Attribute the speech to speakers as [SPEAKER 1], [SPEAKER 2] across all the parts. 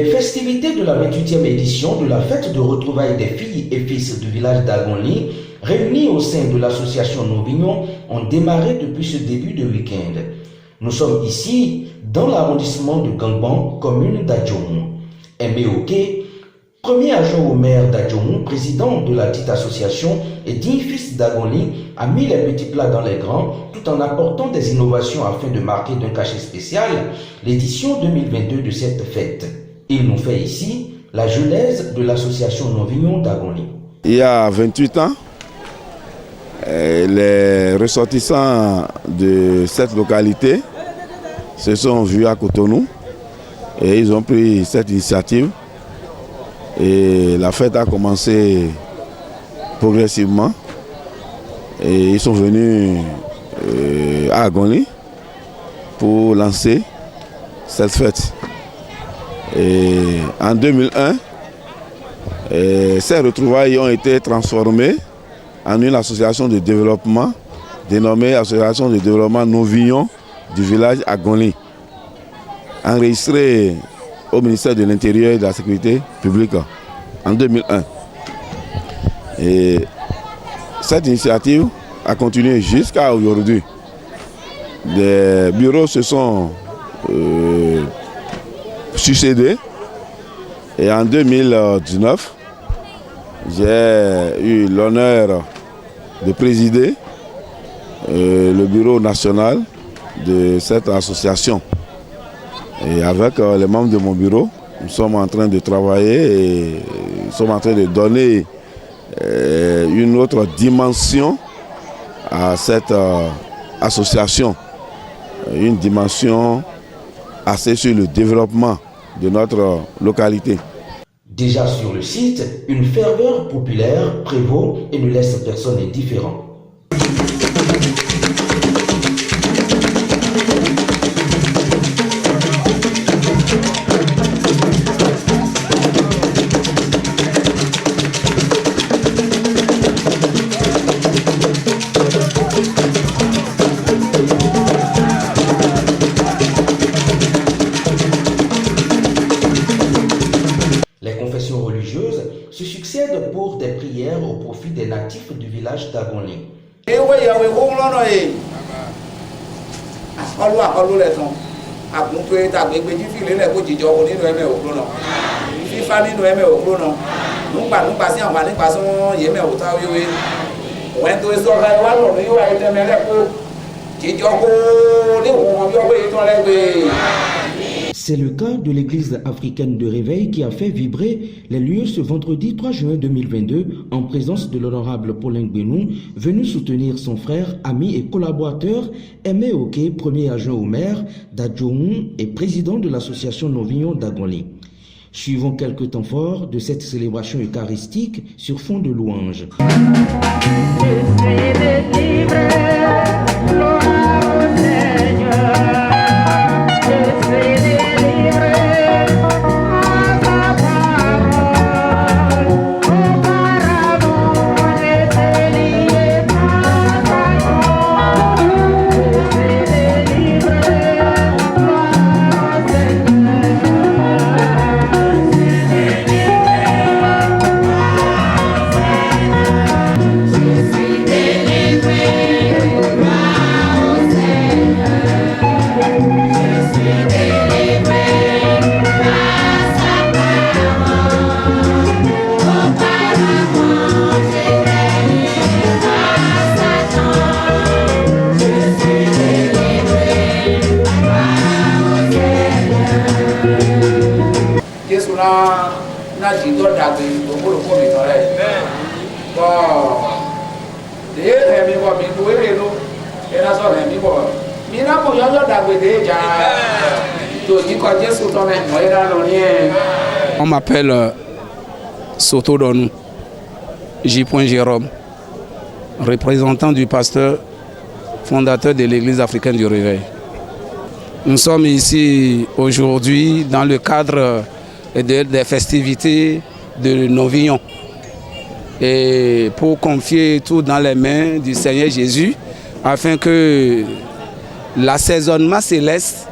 [SPEAKER 1] Les festivités de la 28e édition de la fête de retrouvailles des filles et fils du village d'Agonli, réunis au sein de l'association Novignon, ont démarré depuis ce début de week-end. Nous sommes ici, dans l'arrondissement de Gangban, commune d'Adjoumou. Aimé Oké, premier adjoint au maire d'Adjoumou, président de la dite association et digne fils d'Agonli, a mis les petits plats dans les grands tout en apportant des innovations afin de marquer d'un cachet spécial l'édition 2022 de cette fête. Il nous fait ici la genèse de l'association Novignon d'Agonli.
[SPEAKER 2] Il y a 28 ans, les ressortissants de cette localité se sont vus à Cotonou et ils ont pris cette initiative. Et la fête a commencé progressivement et ils sont venus à Agonli pour lancer cette fête. Et en 2001, ces retrouvailles ont été transformées en une association de développement dénommée Association de développement Novignon du village Agonli, enregistrée au ministère de l'Intérieur et de la Sécurité publique en 2001. Et cette initiative a continué jusqu'à aujourd'hui. Des bureaux se sont succédés et en 2019, j'ai eu l'honneur de présider le bureau national de cette association. Et avec les membres de mon bureau, nous sommes en train de travailler et nous sommes en train de donner une autre dimension à cette association. Une dimension axée sur le développement de notre localité.
[SPEAKER 1] Déjà sur le site, une ferveur populaire prévaut et ne laisse personne indifférent. Les confessions religieuses se succèdent pour des prières au profit des natifs du village d'Agonli. C'est le cas de l'église africaine de Réveil qui a fait vibrer les lieux ce vendredi 3 juin 2022 en présence de l'honorable Paulin Gbenou, venu soutenir son frère, ami et collaborateur Aimé Oké, premier adjoint au maire d'Adjoumou et président de l'association Novignon d'Agonli. Suivons quelques temps forts de cette célébration eucharistique sur fond de louanges.
[SPEAKER 3] On m'appelle Soto Donou, J. Jérôme, représentant du pasteur fondateur de l'église africaine du Réveil. Nous sommes ici aujourd'hui dans le cadre des festivités de Novignon et pour confier tout dans les mains du Seigneur Jésus afin que l'assaisonnement céleste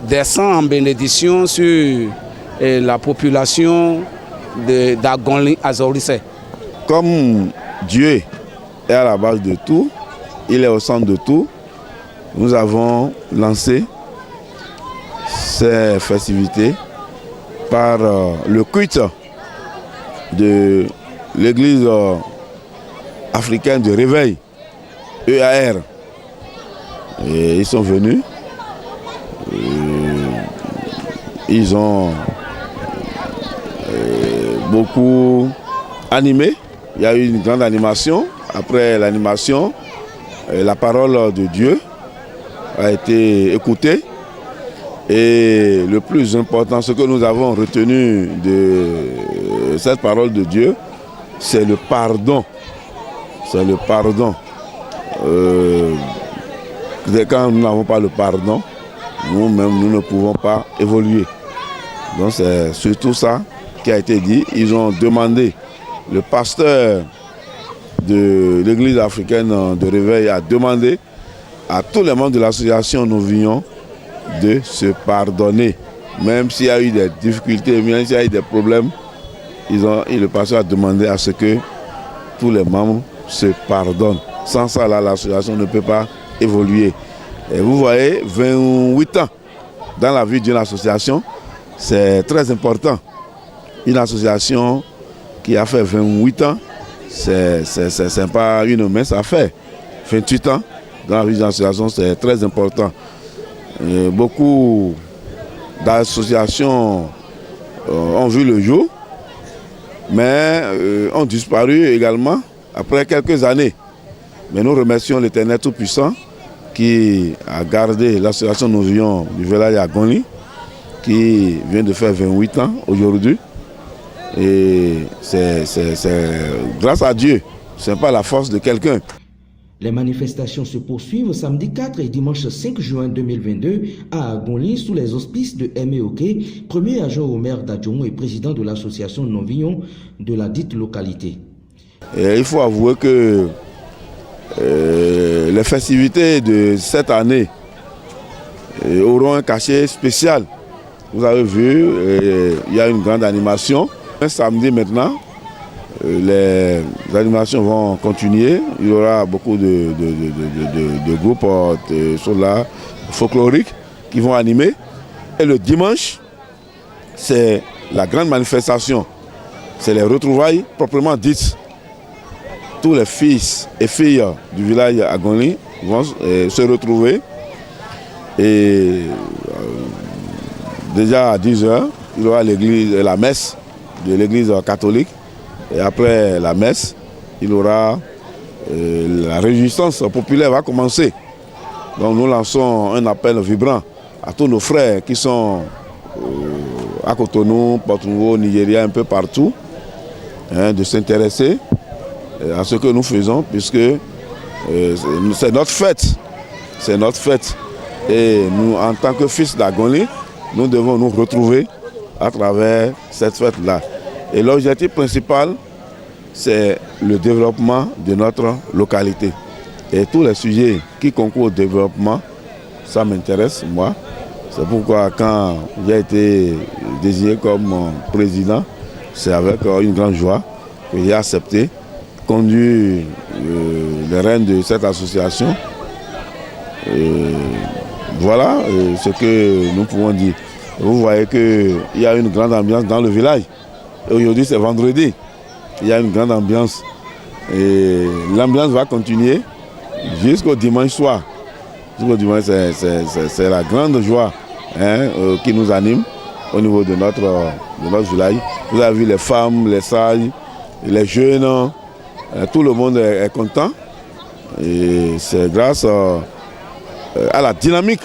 [SPEAKER 3] descend en bénédiction sur la population d'Agonli Azorissé.
[SPEAKER 2] Comme Dieu est à la base de tout, il est au centre de tout, nous avons lancé ces festivités par le culte de l'église africaine de réveil, EAR. Et ils sont venus, ils ont beaucoup animé. Il y a eu une grande animation. Après l'animation, la parole de Dieu a été écoutée. Et le plus important, ce que nous avons retenu de cette parole de Dieu, c'est le pardon. C'est le pardon. Quand nous n'avons pas le pardon, nous-mêmes, nous ne pouvons pas évoluer. Donc c'est surtout ça qui a été dit. Ils ont demandé, le pasteur de l'église africaine de réveil a demandé à tous les membres de l'association Nous Vignons de se pardonner. Même s'il y a eu des difficultés, même s'il y a eu des problèmes, le pasteur a demandé à ce que tous les membres se pardonnent. Sans ça, là, l'association ne peut pas évoluer. Et vous voyez, 28 ans dans la vie d'une association, c'est très important. Une association qui a fait 28 ans, c'est pas une mince affaire. 28 ans dans la vie d'une association, c'est très important. Et beaucoup d'associations ont vu le jour, mais ont disparu également après quelques années. Mais nous remercions l'Éternel Tout-Puissant qui a gardé l'association Nous Vignons du village Agonli, qui vient de faire 28 ans aujourd'hui. Et c'est grâce à Dieu, ce n'est pas la force de quelqu'un.
[SPEAKER 1] Les manifestations se poursuivent samedi 4 et dimanche 5 juin 2022 à Agonli sous les auspices de Aimé Oké, premier adjoint au maire d'Adjomou et président de l'association Non Vignons de la dite localité.
[SPEAKER 2] Et il faut avouer que les festivités de cette année auront un cachet spécial. Vous avez vu, il y a une grande animation. Un samedi maintenant, les animations vont continuer. Il y aura beaucoup de groupes folkloriques qui vont animer. Et le dimanche, c'est la grande manifestation. C'est les retrouvailles proprement dites. Tous les fils et filles du village Agonli vont se retrouver. Et déjà à 10h, il y aura la messe de l'église catholique. Et après la messe, il y aura la résistance populaire va commencer. Donc nous lançons un appel vibrant à tous nos frères qui sont à Cotonou, Porto-Nouveau, Nigeria, un peu partout, de s'intéresser à ce que nous faisons, puisque c'est notre fête. C'est notre fête. Et nous, en tant que fils d'Agonli, nous devons nous retrouver à travers cette fête-là. Et l'objectif principal, c'est le développement de notre localité. Et tous les sujets qui concourent au développement, ça m'intéresse, moi. C'est pourquoi quand j'ai été désigné comme président, c'est avec une grande joie que j'ai accepté conduire les rênes de cette association. Voilà ce que nous pouvons dire. Vous voyez qu'il y a une grande ambiance dans le village. Aujourd'hui, c'est vendredi. Il y a une grande ambiance. Et l'ambiance va continuer jusqu'au dimanche soir. Jusqu'au dimanche, c'est la grande joie qui nous anime au niveau de notre village. Vous avez vu les femmes, les sages, les jeunes. Tout le monde est content. Et c'est grâce à la dynamique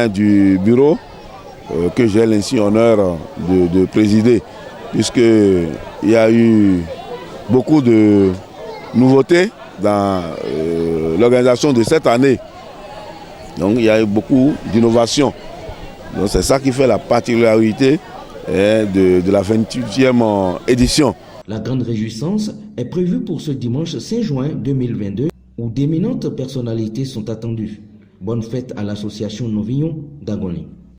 [SPEAKER 2] du bureau que j'ai l'ainsi honneur de présider, puisqu'il y a eu beaucoup de nouveautés dans l'organisation de cette année. Donc il y a eu beaucoup d'innovations. Donc c'est ça qui fait la particularité de la 28e édition.
[SPEAKER 1] La grande réjouissance est prévue pour ce dimanche 5 juin 2022 où d'éminentes personnalités sont attendues. Bonne fête à l'association Non Vignons d'Agonli.